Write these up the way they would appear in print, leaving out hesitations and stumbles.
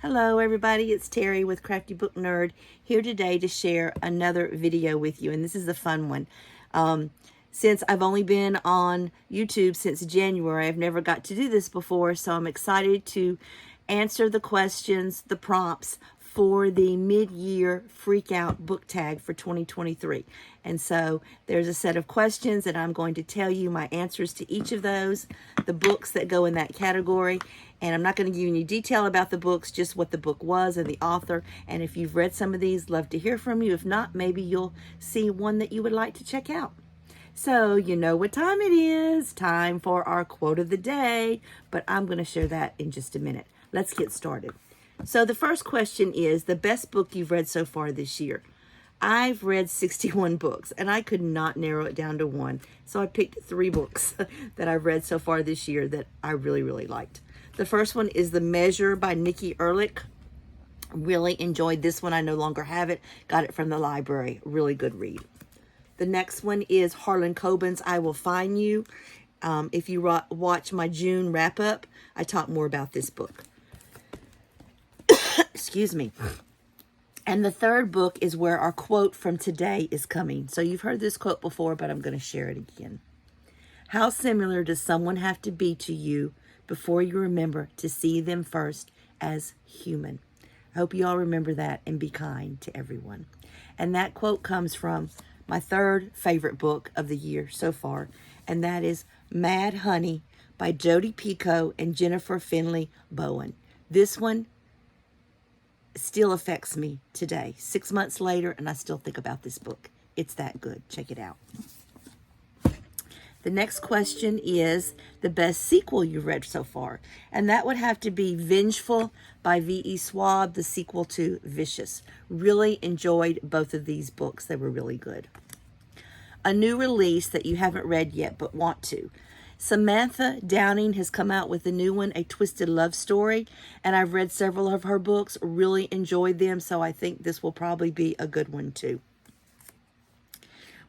Hello everybody, it's Terry with Crafty Book Nerd here today to share another video with you, and this is a fun one. Since I've only been on YouTube since January, I've never got to do this before, so I'm excited to answer the questions, the prompts for the mid-year Freak Out book tag for 2023. And so there's a set of questions and I'm going to tell you my answers to each of those, the books that go in that category. And I'm not going to give you any detail about the books, just what the book was and the author. And if you've read some of these, love to hear from you. If not, maybe you'll see one that you would like to check out. So you know what time it is. Time for our quote of the day. But I'm going to share that in just a minute. Let's get started. So the first question is the best book you've read so far this year. I've read 61 books and I could not narrow it down to one. So I picked 3 books that I've read so far this year that I really liked. The first one is The Measure by Nikki Erlick. Really enjoyed this one. I no longer have it. Got it from the library. Really good read. The next one is Harlan Coben's I Will Find You. If you watch my June wrap-up, I talk more about this book. Excuse me. And the third book is where our quote from today is coming. So you've heard this quote before, but I'm going to share it again. How similar does someone have to be to you before you remember to see them first as human? I hope you all remember that and be kind to everyone. And that quote comes from my third favorite book of the year so far, and that is Mad Honey by Jodi Picoult and Jennifer Finley Bowen. This one still affects me today, 6 months later, and I still think about this book. It's that good. Check it out. The next question is the best sequel you've read so far. And that would have to be Vengeful by V.E. Schwab, the sequel to Vicious. Really enjoyed both of these books. They were really good. A new release that you haven't read yet but want to. Samantha Downing has come out with a new one, A Twisted Love Story. And I've read several of her books, really enjoyed them. So I think this will probably be a good one too.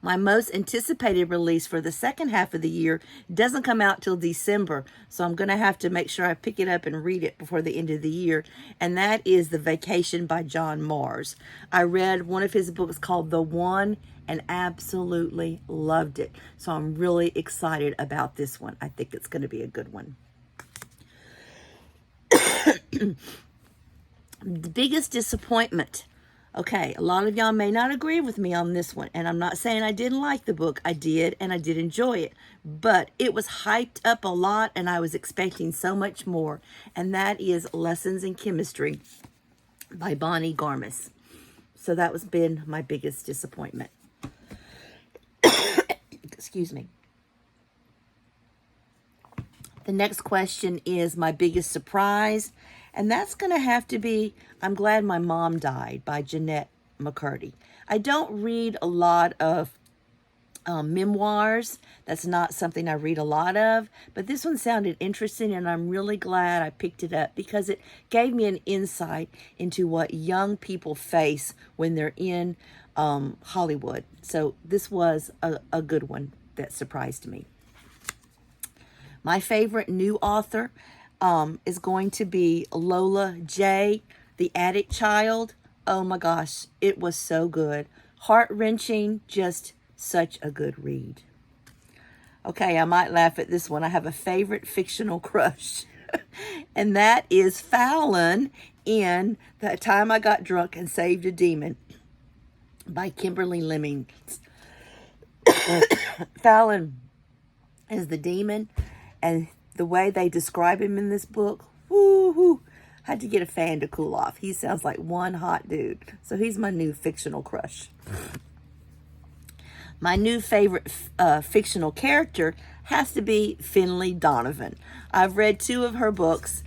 My most anticipated release for the second half of the year doesn't come out till December, so I'm going to have to make sure I pick it up and read it before the end of the year, and that is The Vacation by John Marrs. I read one of his books called The One and absolutely loved it, so I'm really excited about this one. I think it's going to be a good one. The biggest disappointment. Okay, a lot of y'all may not agree with me on this one, and I'm not saying I didn't like the book. I did, and I did enjoy it, but it was hyped up a lot, and I was expecting so much more, and that is Lessons in Chemistry by Bonnie Garmus. So that was been my biggest disappointment. Excuse me. The next question is my biggest surprise. And that's going to have to be I'm Glad My Mom Died by Jeanette McCurdy. I don't read a lot of memoirs. That's not something I read a lot of. But this one sounded interesting, and I'm really glad I picked it up because it gave me an insight into what young people face when they're in Hollywood. So this was a good one that surprised me. My favorite new author is going to be Lola J, The Attic Child. Oh my gosh, it was so good. Heart-wrenching, just such a good read. Okay, I might laugh at this one. I have a favorite fictional crush, and that is Fallon in That Time I Got Drunk and Saved a Demon by Kimberly Lemmings. Fallon is the demon, and the way they describe him in this book, woo-hoo, had to get a fan to cool off. He sounds like one hot dude. So he's my new fictional crush. My new favorite fictional character has to be Finley Donovan. I've read 2 of her books.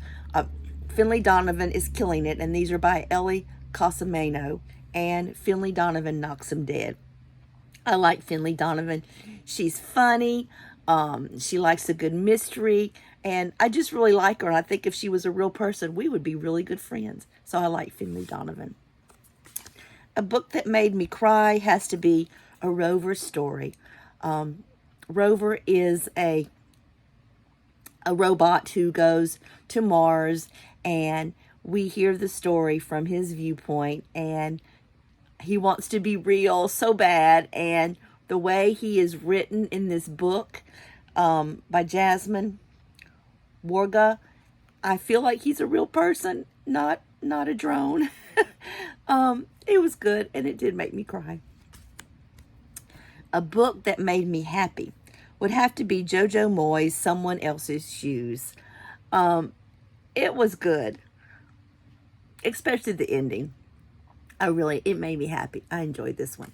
Finley Donovan is killing it, and these are by Ellie Cosimano, and Finley Donovan knocks him dead. I like Finley Donovan. She's funny. She likes a good mystery, and I just really like her, and I think if she was a real person, we would be really good friends. So I like Finley Donovan. A book that made me cry has to be A Rover Story. Rover is a robot who goes to Mars, and we hear the story from his viewpoint, and he wants to be real so bad. And the way he is written in this book by Jasmine Warga, I feel like he's a real person, not a drone. It was good, and it did make me cry. A book that made me happy would have to be Jojo Moyes' Someone Else's Shoes. It was good, especially the ending. It made me happy. I enjoyed this one.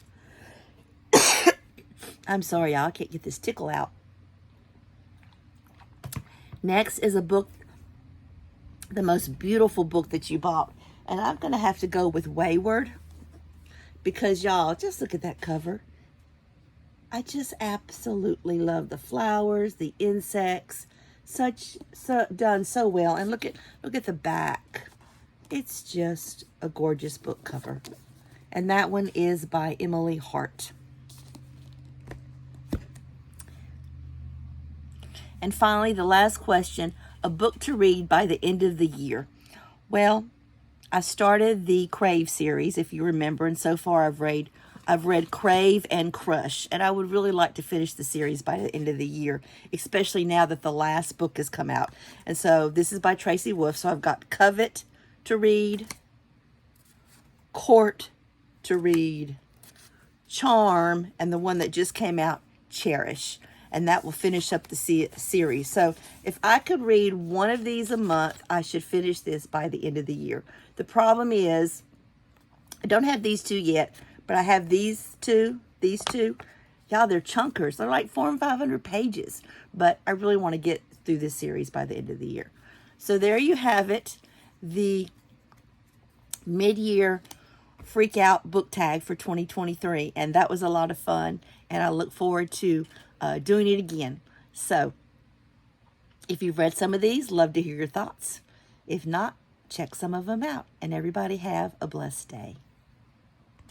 I'm sorry, y'all, I can't get this tickle out. Next is a book, the most beautiful book that you bought. And I'm going to have to go with Wayward, because y'all, just look at that cover. I just absolutely love the flowers, the insects, done so well. And look at the back. It's just a gorgeous book cover. And that one is by Emily Hart. And finally, the last question, a book to read by the end of the year. Well, I started the Crave series, if you remember, and so far I've read Crave and Crush, and I would really like to finish the series by the end of the year, especially now that the last book has come out. And so this is by Tracy Wolff, so I've got Covet to read, Court to read, Charm, and the one that just came out, Cherish. And that will finish up the series. So if I could read one of these a month, I should finish this by the end of the year. The problem is, I don't have these two yet, but I have these two. Y'all, they're chunkers. They're like 400 and 500 pages. But I really want to get through this series by the end of the year. So there you have it. The mid-year freak out book tag for 2023. And that was a lot of fun. And I look forward to doing it again. So if you've read some of these, love to hear your thoughts. If not, check some of them out. And everybody have a blessed day.